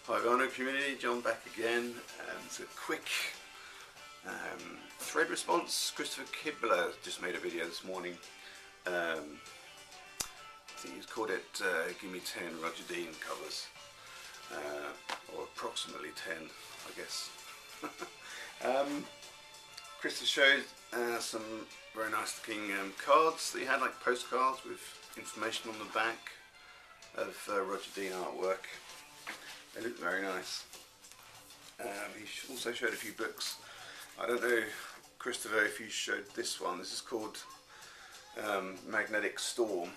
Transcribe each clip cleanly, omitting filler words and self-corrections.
Hi Garno community, John back again. It's a quick thread response. Christopher Kibler just made a video this morning. I think he's called it Gimme 10 Roger Dean covers, or approximately 10 I guess. Christopher showed some very nice looking cards that he had, like postcards with information on the back of Roger Dean artwork. They look very nice. He also showed a few books. I don't know, Christopher, if you showed this one. This is called Magnetic Storm.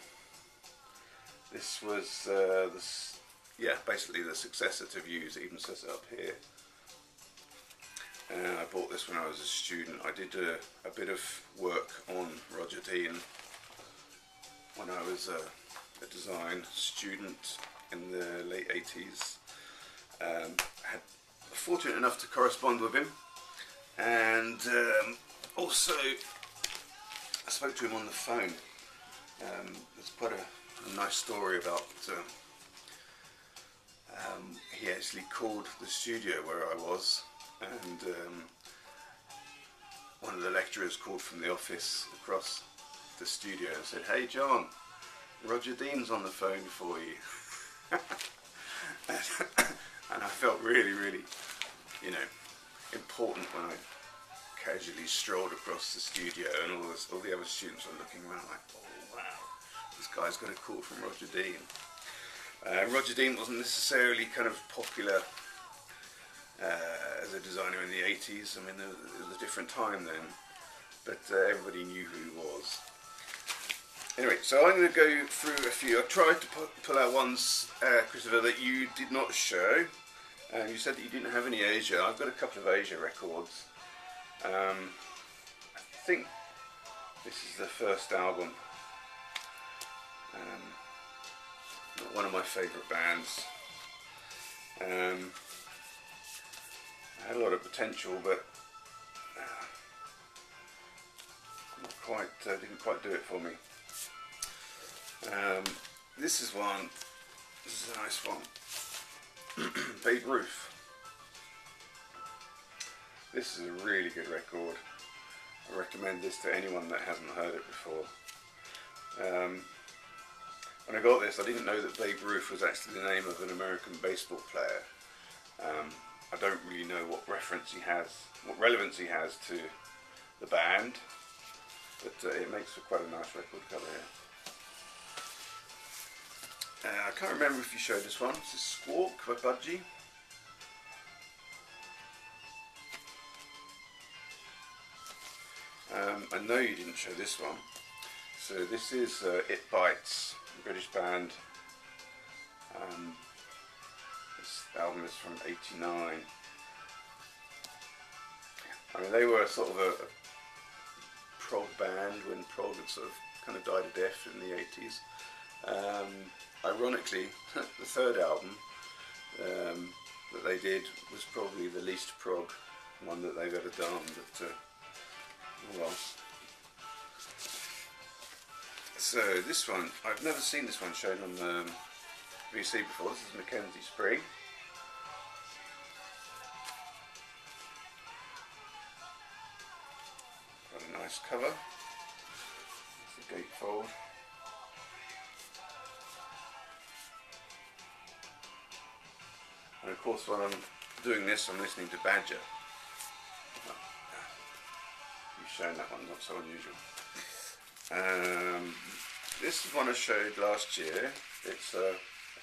This was basically the successor to Views. It even says it up here. I bought this when I was a student. I did a bit of work on Roger Dean when I was a design student in the late 80s. Had fortunate enough to correspond with him, and also I spoke to him on the phone. There's quite a nice story about he actually called the studio where I was, and one of the lecturers called from the office across the studio and said, "Hey John, Roger Dean's on the phone for you." And I felt really, you know, important when I casually strolled across the studio, and all the other students were looking around like, "Oh wow, this guy's got a call from Roger Dean." Roger Dean wasn't necessarily kind of popular as a designer in the 80s. I mean, it was a different time then, but everybody knew who he was. Anyway, so I'm going to go through a few. I tried to pull out ones, Christopher, that you did not show. You said that you didn't have any Asia. I've got a couple of Asia records. I think this is the first album. Not one of my favourite bands. Had a lot of potential, but not quite. Didn't quite do it for me. This is one. This is a nice one. Babe Ruth. This is a really good record. I recommend this to anyone that hasn't heard it before. When I got this, I didn't know that Babe Ruth was actually the name of an American baseball player. I don't really know what reference he has, what relevance he has to the band, but it makes for quite a nice record cover here. I can't remember if you showed this one. This is Squawk by Budgie. I know you didn't show this one. So this is It Bites, a British band. This album is from '89. I mean, they were sort of a prog band when prog had sort of kind of died a death in the 80s. Ironically, the third album that they did was probably the least prog one that they've ever done, but oh well. So this one, I've never seen this one shown on the VC before. This is Mackenzie Spring. Got a nice cover. It's a gatefold. And of course, while I'm doing this, I'm listening to Badger. You've shown that one, not so unusual. This is one I showed last year. It's a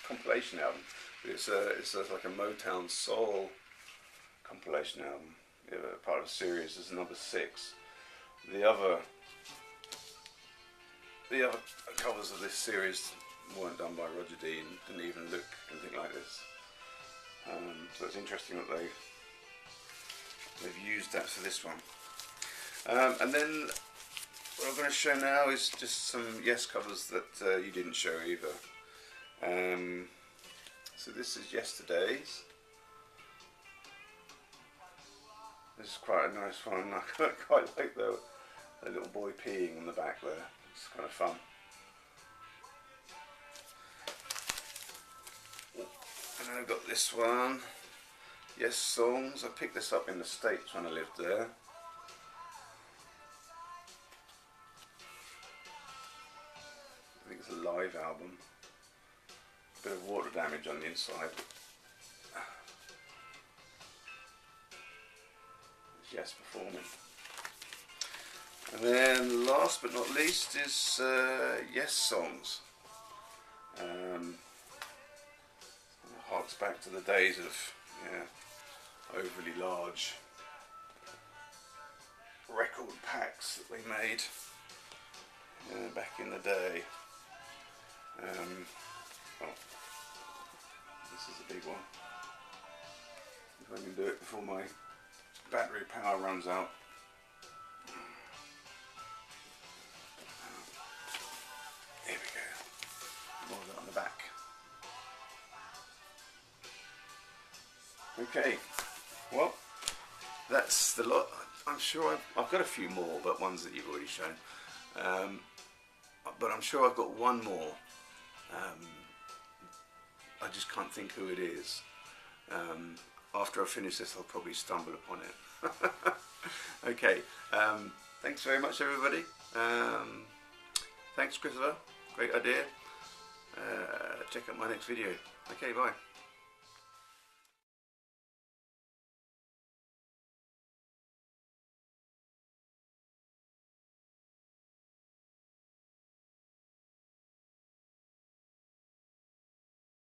compilation album. It's like a Motown Soul compilation album. Part of a series. This is number 6. The other covers of this series weren't done by Roger Dean. Didn't even look anything like this. So it's interesting that they've used that for this one. And then what I'm going to show now is just some Yes covers that you didn't show either. So this is Yesterday's. This is quite a nice one. I quite like the little boy peeing on the back there. It's kind of fun. I've got this one, Yes Songs. I picked this up in the States when I lived there. I think it's a live album. A bit of water damage on the inside. It's Yes performing. And then last but not least is Yes Songs. Harks back to the days of overly large record packs that they made back in the day. Oh, this is a big one. If I can do it before my battery power runs out. Here we go. More of it on the back. Okay, well, that's the lot. I'm sure I've got a few more, but ones that you've already shown. But I'm sure I've got one more. I just can't think who it is. After I finish this, I'll probably stumble upon it. Okay, thanks very much, everybody. Thanks, Christopher. Great idea. Check out my next video. Okay, bye.